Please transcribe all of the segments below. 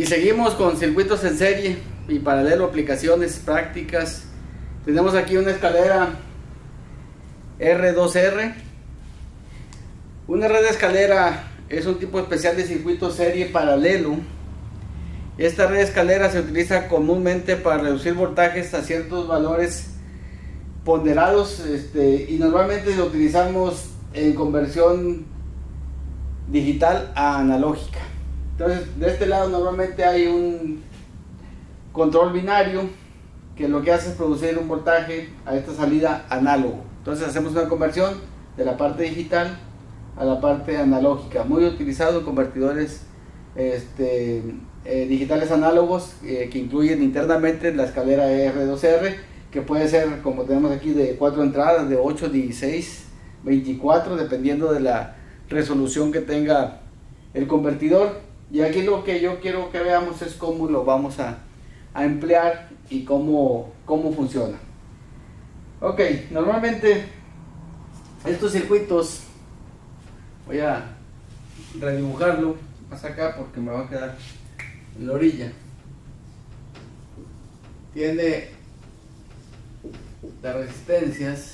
seguimos con circuitos en serie y paralelo, aplicaciones prácticas. Tenemos aquí una escalera R2R. Una red de escalera es un tipo especial de circuito serie paralelo. Esta red de escalera se utiliza comúnmente para reducir voltajes a ciertos valores ponderados, y normalmente lo utilizamos en conversión digital a analógica. Entonces, de este lado normalmente hay un control binario que lo que hace es producir un voltaje a esta salida análogo. Entonces hacemos una conversión de la parte digital a la parte analógica, muy utilizado en convertidores digitales análogos que incluyen internamente la escalera R2R, que puede ser, como tenemos aquí, de 4 entradas, de 8, 16, 24, dependiendo de la resolución que tenga el convertidor. Y aquí lo que yo quiero que veamos es cómo lo vamos a emplear y cómo funciona. Ok, normalmente estos circuitos, voy a redibujarlo más acá porque me va a quedar en la orilla. Tiene las resistencias,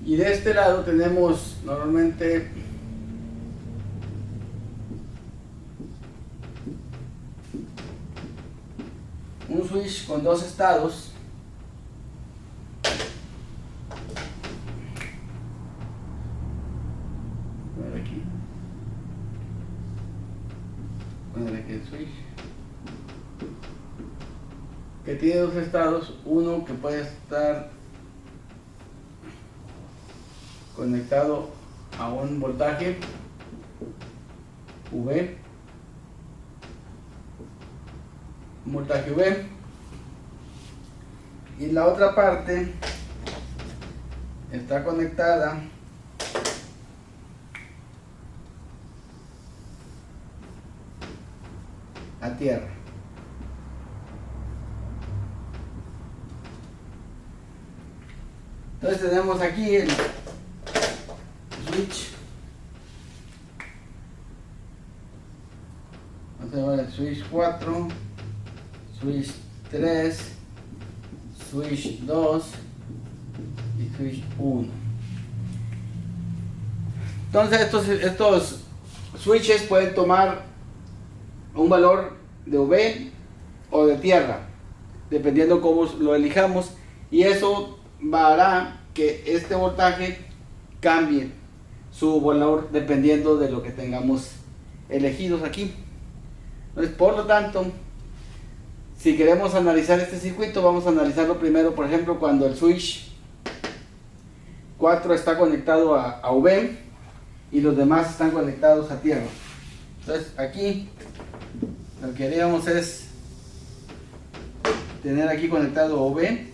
y de este lado tenemos normalmente un switch con dos estados. Poner aquí el switch que tiene dos estados, uno que puede estar conectado a un voltaje V, y la otra parte está conectada a tierra. Entonces tenemos aquí el switch. Vamos a ver el switch 4, switch 3, switch 2 y switch 1. Entonces estos switches pueden tomar un valor de V o de tierra, dependiendo cómo lo elijamos, y eso hará que este voltaje cambie su valor dependiendo de lo que tengamos elegidos aquí. Entonces, por lo tanto, si queremos analizar este circuito, vamos a analizarlo primero, por ejemplo, cuando el switch 4 está conectado a V y los demás están conectados a tierra. Entonces, aquí lo que haríamos es tener aquí conectado a V.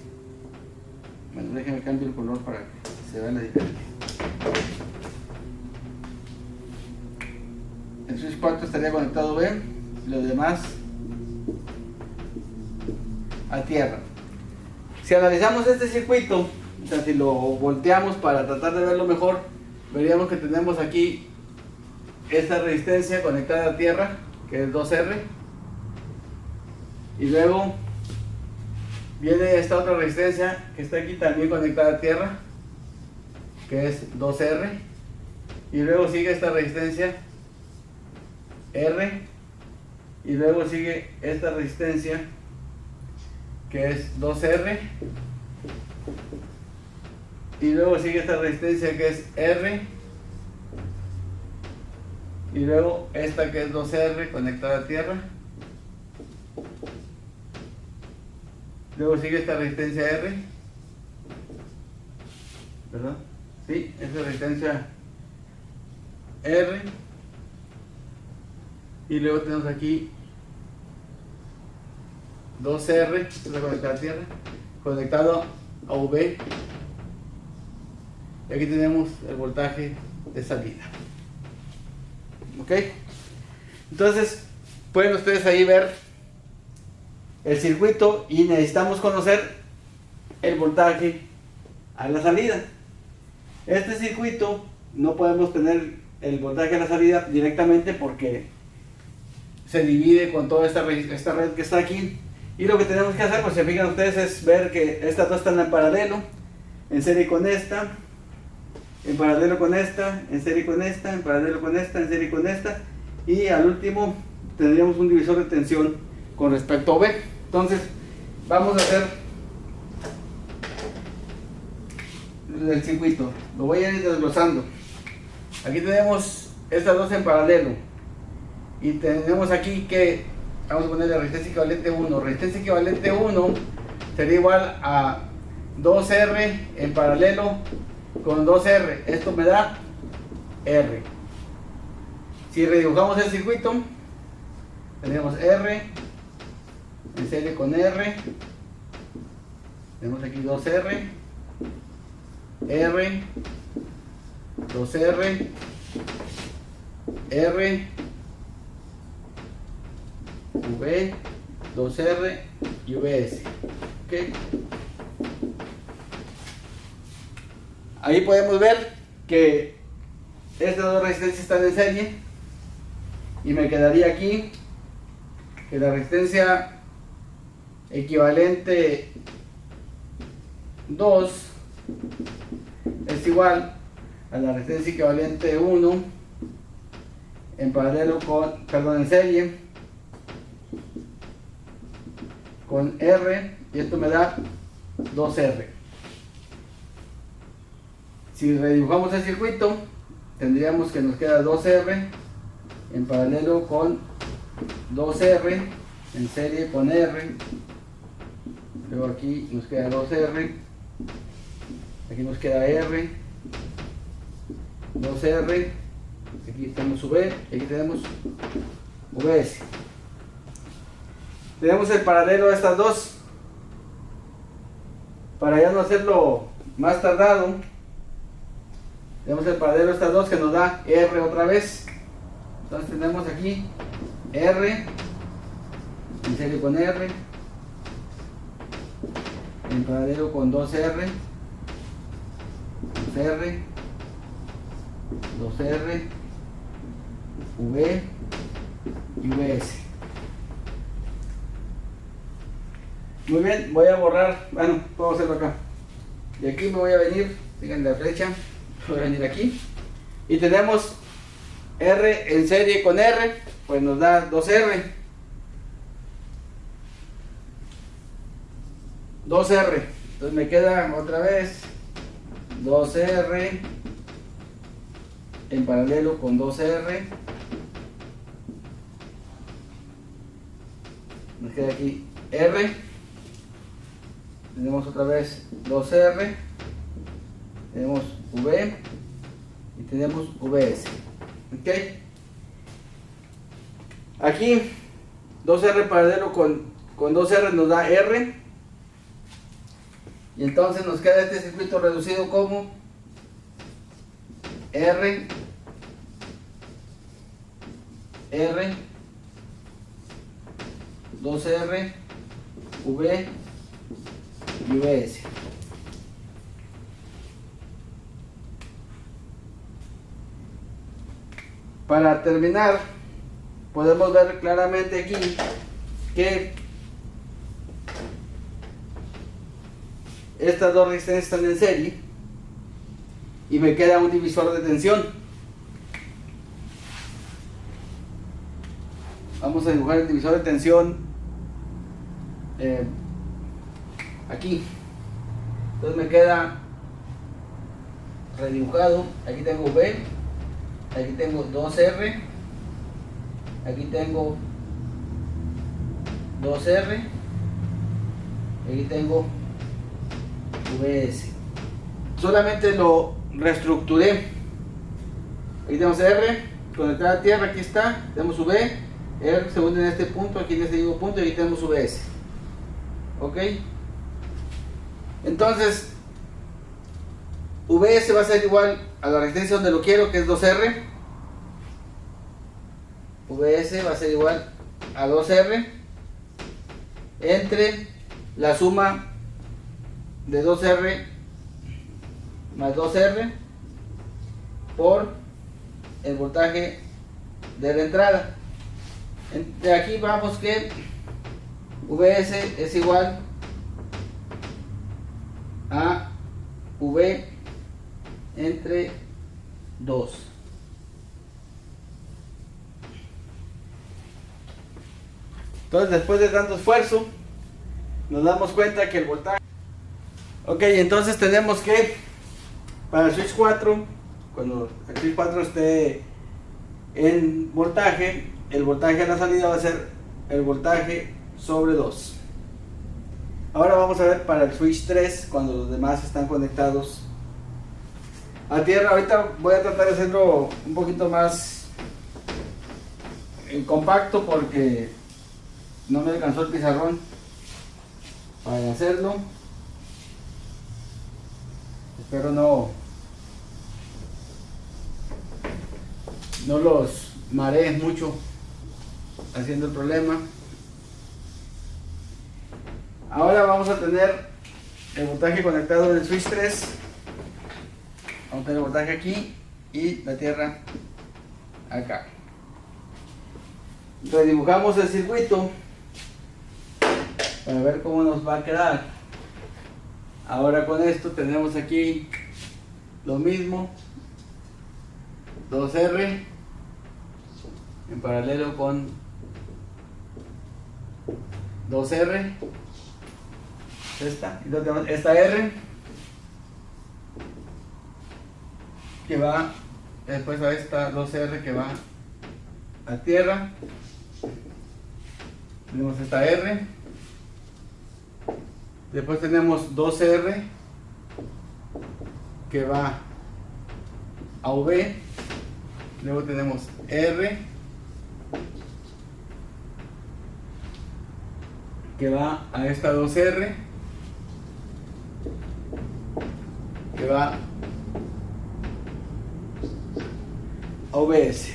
Bueno, déjenme cambiar el color para que se vea la diferencia. El switch 4 estaría conectado a V, los demás a tierra. Si analizamos este circuito, o sea, si lo volteamos para tratar de verlo mejor, veríamos que tenemos aquí esta resistencia conectada a tierra, que es 2R, y luego viene esta otra resistencia que está aquí también conectada a tierra, que es 2R, y luego sigue esta resistencia R, y luego sigue esta resistencia que es 2R, y luego sigue esta resistencia que es R, y luego esta que es 2R conectada a tierra, luego sigue esta resistencia R, ¿verdad? Sí, esta resistencia R, y luego tenemos aquí 2R, esta es la conectada a tierra, conectado a V, y aquí tenemos el voltaje de salida. ¿ok? Entonces pueden ustedes ahí ver el circuito y necesitamos conocer el voltaje a la salida. Este circuito no podemos tener el voltaje a la salida directamente porque se divide con toda esta red que está aquí, y lo que tenemos que hacer, pues se fijan ustedes, es ver que estas dos están en paralelo, en serie con esta, en paralelo con esta, en serie con esta, en paralelo con esta, en serie con esta, y al último tendríamos un divisor de tensión con respecto a V. Entonces vamos a hacer el circuito, lo voy a ir desglosando. Aquí tenemos estas dos en paralelo y tenemos aquí que vamos a poner la resistencia equivalente 1. Resistencia equivalente 1 sería igual a 2R en paralelo con 2R. Esto me da R. Si redibujamos el circuito, tenemos R en serie con R. Tenemos aquí 2R, R, 2R, R, V, 2R y VS. ¿Okay? Ahí podemos ver que estas dos resistencias están en serie y me quedaría aquí que la resistencia equivalente 2 es igual a la resistencia equivalente 1 en paralelo con, perdón, en serie con R, y esto me da 2R. Si redibujamos el circuito, tendríamos que nos queda 2R en paralelo con 2R en serie con R. Luego aquí nos queda 2R, aquí nos queda R, 2R, aquí tenemos V y aquí tenemos VS. Tenemos el paralelo a estas dos. Para ya no hacerlo más tardado, tenemos el paralelo a estas dos que nos da R otra vez. Entonces tenemos aquí R en serie con R en paralelo con 2R, 2R, 2R, V y VS. Muy bien, voy a borrar, bueno, puedo hacerlo acá. Y aquí me voy a venir, sigan la flecha, voy a venir aquí. Y tenemos R en serie con R, pues nos da 2R. 2R, entonces me queda otra vez 2R en paralelo con 2R. Nos queda aquí R. Tenemos otra vez 2R. Tenemos V. Y tenemos VS. ¿Ok? Aquí 2R paralelo con 2R nos da R. Y entonces nos queda este circuito reducido como R, R, 2R, V y VS. Para terminar, podemos ver claramente aquí que estas dos resistencias están en serie y me queda un divisor de tensión. Vamos a dibujar el divisor de tensión aquí. Entonces me queda redibujado. Aquí tengo V, aquí tengo 2R, aquí tengo 2R, aquí tengo VS. Solamente lo reestructuré. Aquí tenemos R conectada a tierra, aquí está, tenemos V, R se une en este punto, aquí en este mismo punto, y aquí tenemos VS. Ok, entonces VS va a ser igual a la resistencia donde lo quiero, que es 2R, VS va a ser igual a 2R entre la suma de 2R más 2R por el voltaje de la entrada. De aquí vamos que VS es igual a V entre 2. Entonces, después de tanto esfuerzo, nos damos cuenta que el voltaje... Ok, entonces tenemos que, para el switch 4, cuando el switch 4 esté en voltaje, el voltaje de la salida va a ser el voltaje sobre 2. Ahora vamos a ver para el switch 3, cuando los demás están conectados a tierra. Ahorita voy a tratar de hacerlo un poquito más compacto porque no me alcanzó el pizarrón para hacerlo. Espero no los marees mucho haciendo el problema. Ahora vamos a tener el voltaje conectado en el switch 3. Vamos a tener el voltaje aquí y la tierra acá. Entonces dibujamos el circuito para ver cómo nos va a quedar. Ahora con esto tenemos aquí lo mismo, 2R en paralelo con 2R, y luego tenemos esta R que va después a esta 2R que va a tierra. Tenemos esta R, después tenemos 2R que va a V, luego tenemos R que va a esta 2R que va a VS.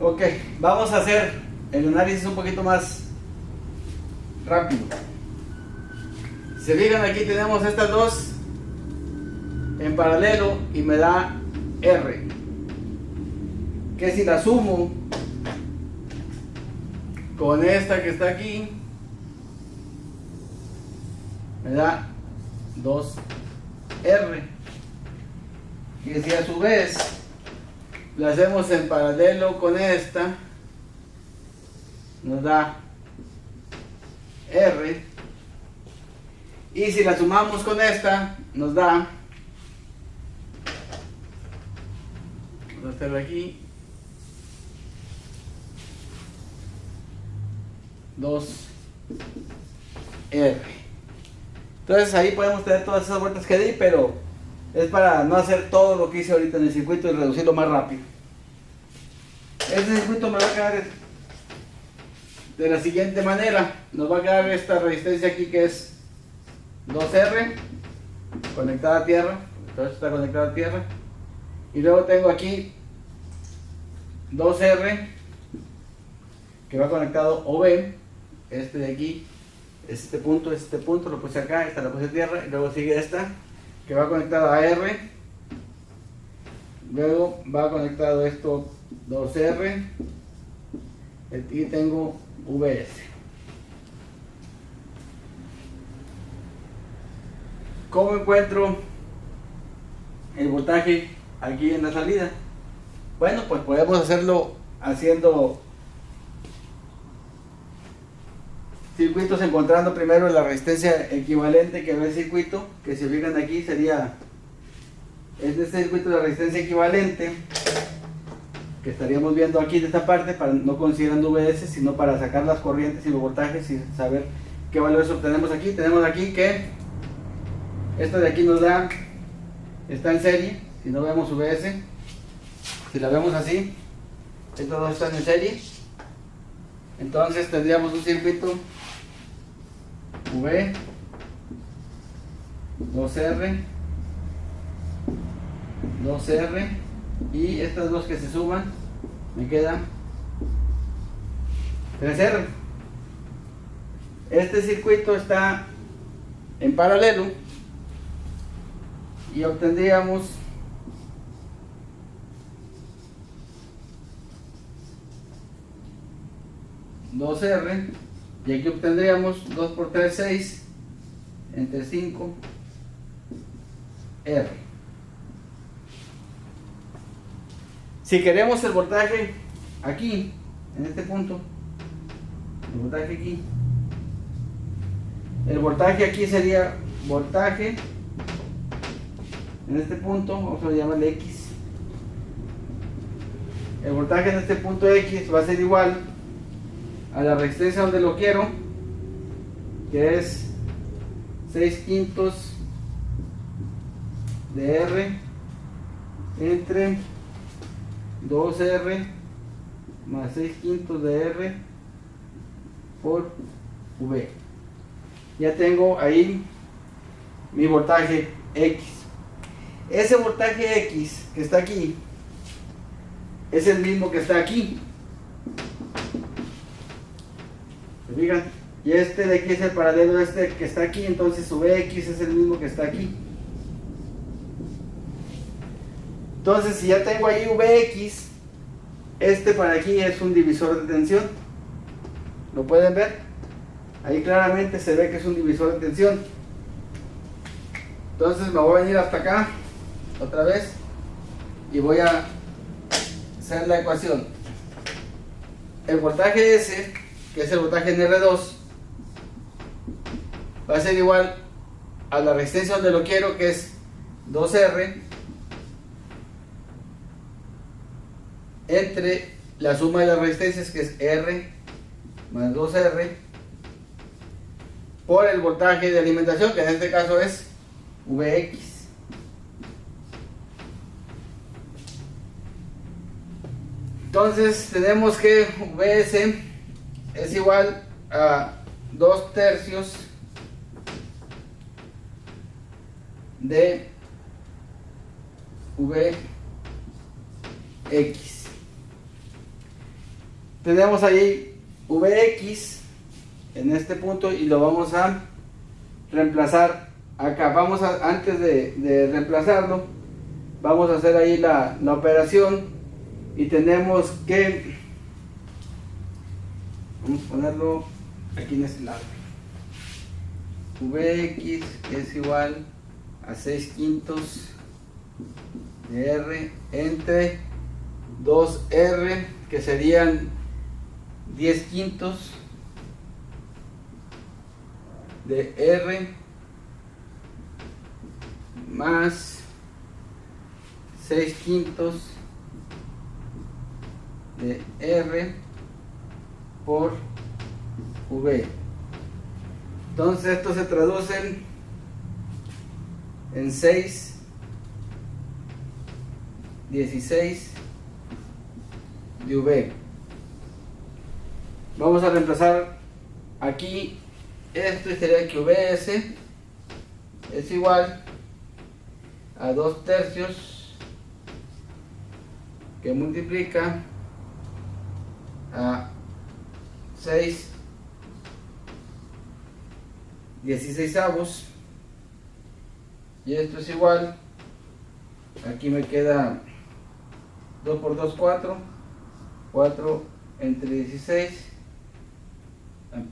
Ok, vamos a hacer el análisis un poquito más rápido. Si se fijan, aquí tenemos estas dos en paralelo y me da R, que si la sumo con esta que está aquí me da 2R, y si a su vez la hacemos en paralelo con esta nos da R, y si la sumamos con esta nos da, vamos a hacerlo aquí, 2R. Entonces ahí podemos tener todas esas vueltas que di, pero es para no hacer todo lo que hice ahorita en el circuito y reducirlo más rápido. Este circuito me va a quedar de la siguiente manera. Nos va a quedar esta resistencia aquí que es 2R conectada a tierra. Todo esto está conectado a tierra. Y luego tengo aquí 2R que va conectado OB. Este de aquí, este punto, lo puse acá, esta la puse a tierra. Y luego sigue esta que va conectada a R. Luego va conectado esto 2R. Y tengo VS. ¿Cómo encuentro el voltaje aquí en la salida? Bueno, pues podemos hacerlo haciendo circuitos, encontrando primero la resistencia equivalente que ve el circuito, que si fijan aquí sería este circuito de resistencia equivalente que estaríamos viendo aquí de esta parte, para no considerando VS, sino para sacar las corrientes y los voltajes y saber qué valores obtenemos aquí. Tenemos aquí que esto de aquí nos da, está en serie, si no vemos VS, si la vemos así, estos dos están en serie. Entonces tendríamos un circuito V, 2R, 2R, y estas dos que se suman, me quedan 3R. Este circuito está en paralelo y obtendríamos R, y aquí obtendríamos 2 por 3, 6, entre 5 R. Si queremos el voltaje aquí, en este punto, el voltaje aquí sería voltaje en este punto, vamos a llamarle X. El voltaje en este punto X va a ser igual a la resistencia donde lo quiero, que es 6/5 de R entre 2R más 6/5 de R por V. Ya tengo ahí mi voltaje X. Ese voltaje X que está aquí es el mismo que está aquí. ¿Se fijan? Y este de aquí es el paralelo a este que está aquí, entonces su Vx es el mismo que está aquí. Entonces, si ya tengo ahí Vx, este para aquí es un divisor de tensión. ¿Lo pueden ver? Ahí claramente se ve que es un divisor de tensión. Entonces me voy a venir hasta acá otra vez y voy a hacer la ecuación. El voltaje S, que es el voltaje en R2, va a ser igual a la resistencia donde lo quiero, que es 2R entre la suma de las resistencias, que es R más 2R, por el voltaje de alimentación, que en este caso es Vx. Entonces tenemos que Vs es igual a 2/3 de Vx. Tenemos ahí Vx en este punto y lo vamos a reemplazar acá. Antes de reemplazarlo, vamos a hacer ahí la operación y tenemos que, vamos a ponerlo aquí en este lado. Vx es igual a 6/5 de R entre 2R, que serían 10/5 de R más 6/5 de R por V. Entonces esto se traduce en 6/16 de V. Vamos a reemplazar aquí esto y sería que Vs es igual a 2/3 que multiplica a 6/16, y esto es igual, aquí me queda 2 por 2, 4 entre 16.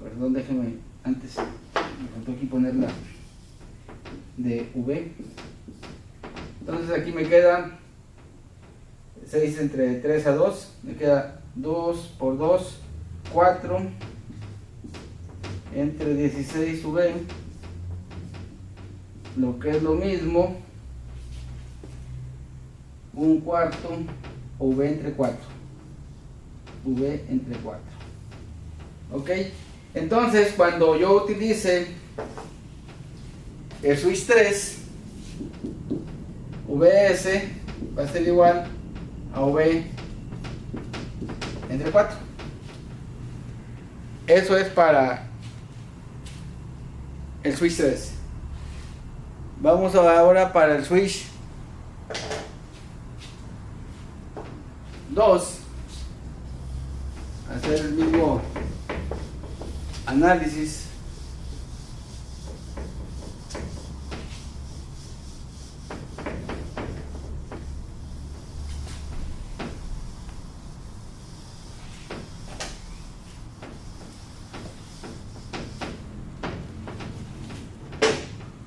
Perdón, déjeme, antes me faltó aquí ponerla de V. Entonces aquí me queda 6 entre 3 a 2, me queda 2 por 2, 4 entre 16 V, lo que es lo mismo, 1/4 o V entre 4. V entre 4. Ok, entonces cuando yo utilice el switch 3, Vs va a ser igual a V entre 4. Eso es para el switch 3. Vamos ahora para el switch 2, hacer el mismo análisis.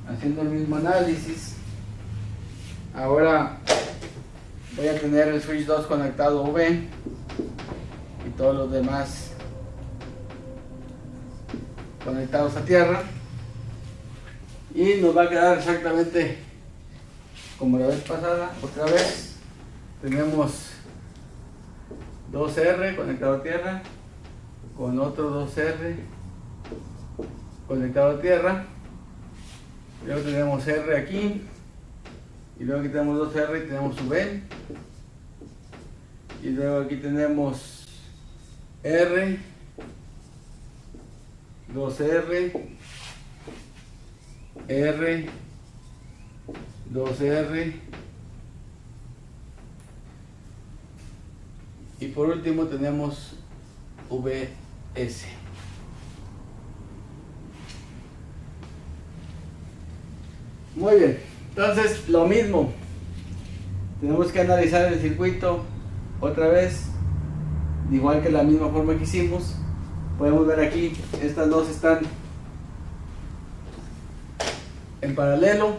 Haciendo el mismo análisis, ahora voy a tener el switch 2 conectado V y todos los demás conectados a tierra, y nos va a quedar exactamente como la vez pasada. Otra vez tenemos 2R conectado a tierra con otro 2R conectado a tierra. Luego tenemos R aquí, y luego aquí tenemos 2R y tenemos V, y luego aquí tenemos R, 2R, R, 2R, y por último tenemos VS. Muy bien, entonces lo mismo, tenemos que analizar el circuito otra vez, igual que la misma forma que hicimos. Podemos ver aquí, estas dos están en paralelo,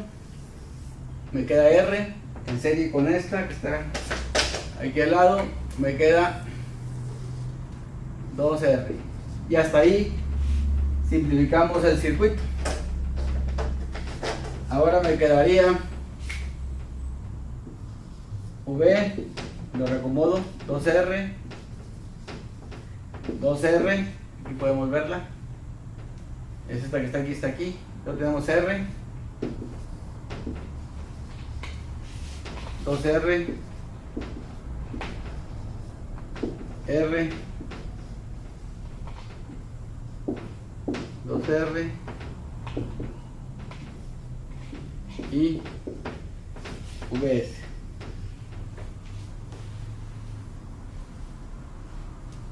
me queda R en serie con esta que está aquí al lado, me queda 2R, y hasta ahí simplificamos el circuito. Ahora me quedaría V, lo reacomodo, 2R, 2R, aquí podemos verla, es esta que está aquí, luego tenemos R, 2R, R, 2R, y VS.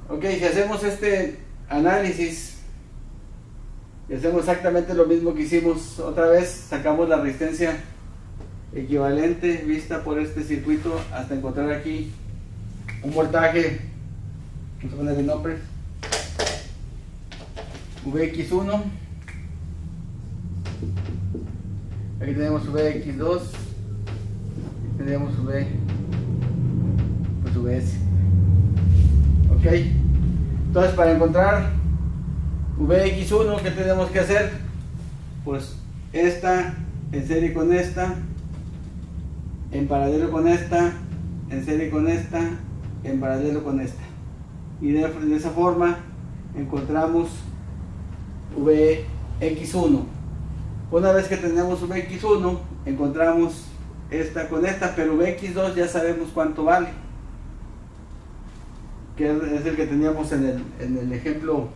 Ok, si hacemos este análisis y hacemos exactamente lo mismo que hicimos otra vez, sacamos la resistencia equivalente vista por este circuito hasta encontrar aquí un voltaje, vamos a poner el nombre, VX1. Aquí tenemos VX2 y tenemos VS. Ok, entonces para encontrar VX1, ¿qué tenemos que hacer? Pues esta en serie con esta, en paralelo con esta, en serie con esta, en paralelo con esta, y de esa forma encontramos VX1. Una vez que tenemos VX1, encontramos esta con esta, pero VX2 ya sabemos cuánto vale, que es el que teníamos en el ejemplo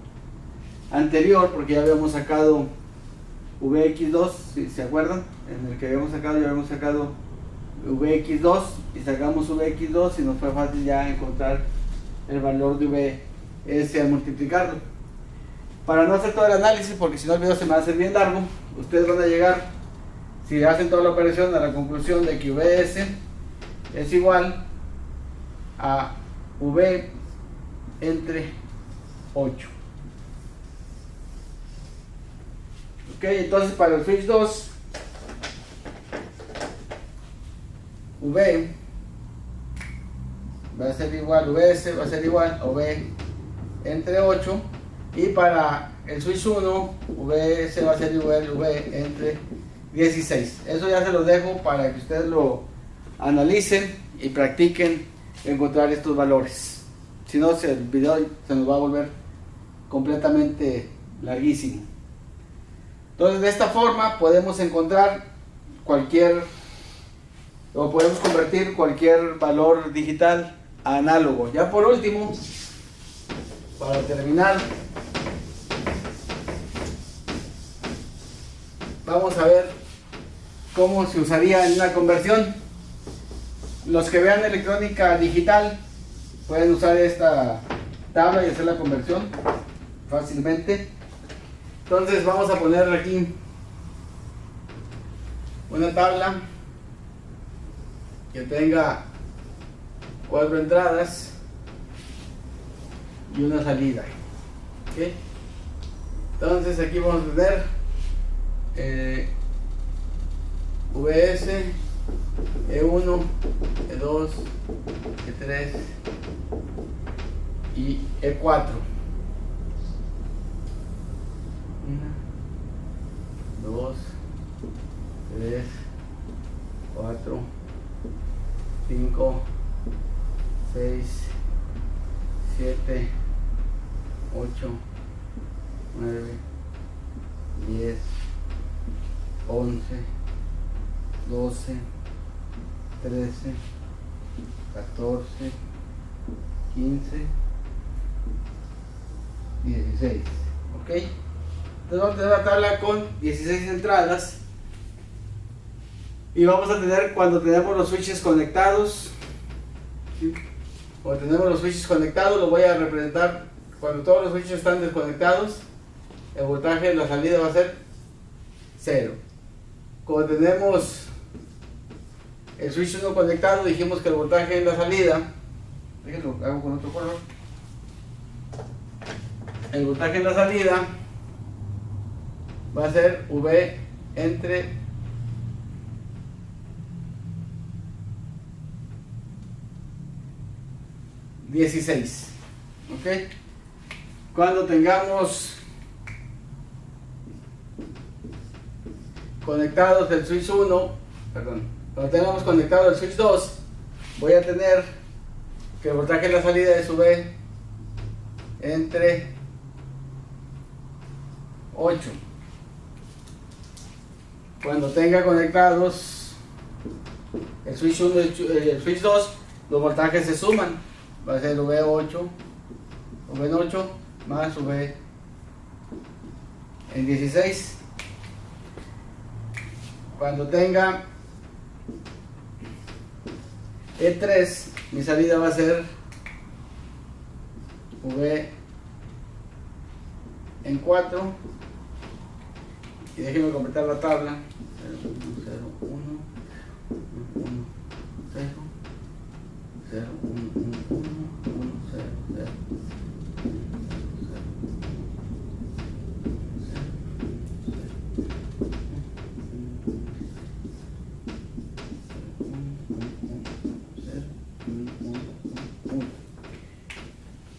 anterior, porque ya habíamos sacado VX2, si se acuerdan, en el que habíamos sacado, ya habíamos sacado VX2 y sacamos VX2 y nos fue fácil ya encontrar el valor de VS al multiplicarlo. Para no hacer todo el análisis, porque si no el video se me va a hacer bien largo, ustedes van a llegar, si hacen toda la operación, a la conclusión de que VS es igual a V entre 8. Ok, entonces para el switch 2, V va a ser igual, VS va a ser igual a V entre 8. Y para el switch 1, VS va a ser igual a V entre 16. Eso ya se lo dejo para que ustedes lo analicen y practiquen encontrar estos valores. Si no, el video se nos va a volver completamente larguísimo. Entonces, de esta forma podemos encontrar podemos convertir cualquier valor digital a análogo. Ya por último, para terminar, vamos a ver cómo se usaría en una conversión. Los que vean electrónica digital pueden usar esta tabla y hacer la conversión fácilmente. Entonces vamos a poner aquí una tabla que tenga 4 entradas y una salida. ¿Okay? Entonces aquí vamos a tener VS, E1, E2, E3 y E4. 1, 2, 3, 4, 5, 6, 7, 8, 9, 10, 11, 12, 13, 14, 15, 16. ¿Ok? Entonces vamos a tener la tabla con 16 entradas. Y vamos a tener, cuando tenemos los switches conectados, ¿sí? Cuando tenemos los switches conectados, lo voy a representar. Cuando todos los switches están desconectados, el voltaje de la salida va a ser 0. Cuando tenemos el switch 1 conectado, dijimos que el voltaje en la salida, déjenlo, hago con otro color. El voltaje en la salida va a ser V entre 16. ¿Ok? Cuando tengamos conectados el switch 1, cuando tengamos conectado el switch 2, voy a tener que el voltaje en la salida es V entre 8. Cuando tenga conectados el switch 1 y el switch 2, los voltajes se suman. Va a ser V8 en 8 más V en 16. Cuando tenga E3, mi salida va a ser V en 4. Y déjenme completar la tabla. 0, 0, 1, 1, 0, 0, 1, 1, 1, 1, 0, 0.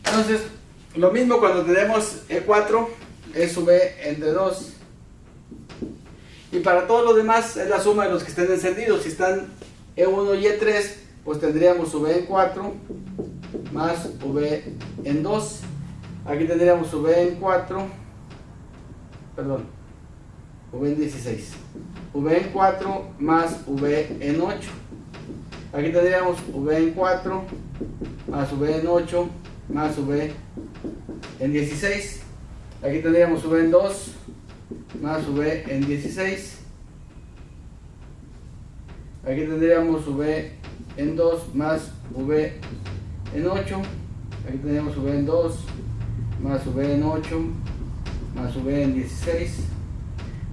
Entonces, lo mismo cuando tenemos E4, es V entre 2. Y para todos los demás es la suma de los que estén encendidos. Si están E1 y E3, pues tendríamos V en 4 más V en 2. Aquí tendríamos V en 4, perdón, V en 16. V en 4 más V en 8. Aquí tendríamos V en 4 más V en 8 más V en 16. Aquí tendríamos V en 2 más V en 16. Aquí tendríamos V en 2 más V en 8. Aquí tendríamos V en 2 más V en 8 más V en 16.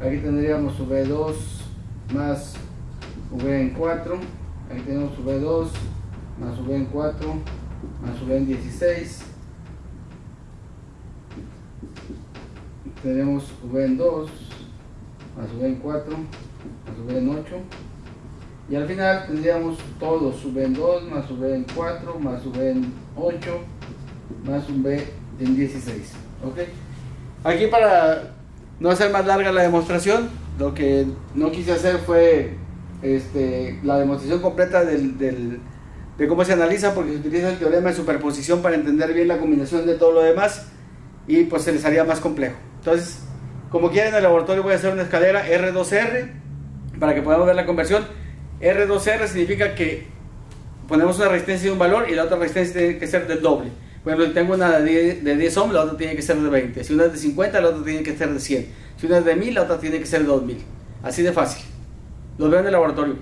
Aquí tendríamos V2 más V en 4. Aquí tenemos V2 más V en 4 más V en 16. Tenemos V en 2 más V en 4 más V en 8. Y al final tendríamos todos V en 2 más V en 4 más V en 8 más un V en 16. ¿Ok? Aquí, para no hacer más larga la demostración, lo que no quise hacer fue la demostración completa de cómo se analiza, porque se utiliza el teorema de superposición para entender bien la combinación de todo lo demás, y pues se les haría más complejo. Entonces, como quieren, en el laboratorio voy a hacer una escalera R2R para que podamos ver la conversión. R2R significa que ponemos una resistencia de un valor y la otra resistencia tiene que ser del doble. Por ejemplo, si tengo una de 10 ohms, la otra tiene que ser de 20. Si una es de 50, la otra tiene que ser de 100. Si una es de 1000, la otra tiene que ser de 2000. Así de fácil. Los veo en el laboratorio.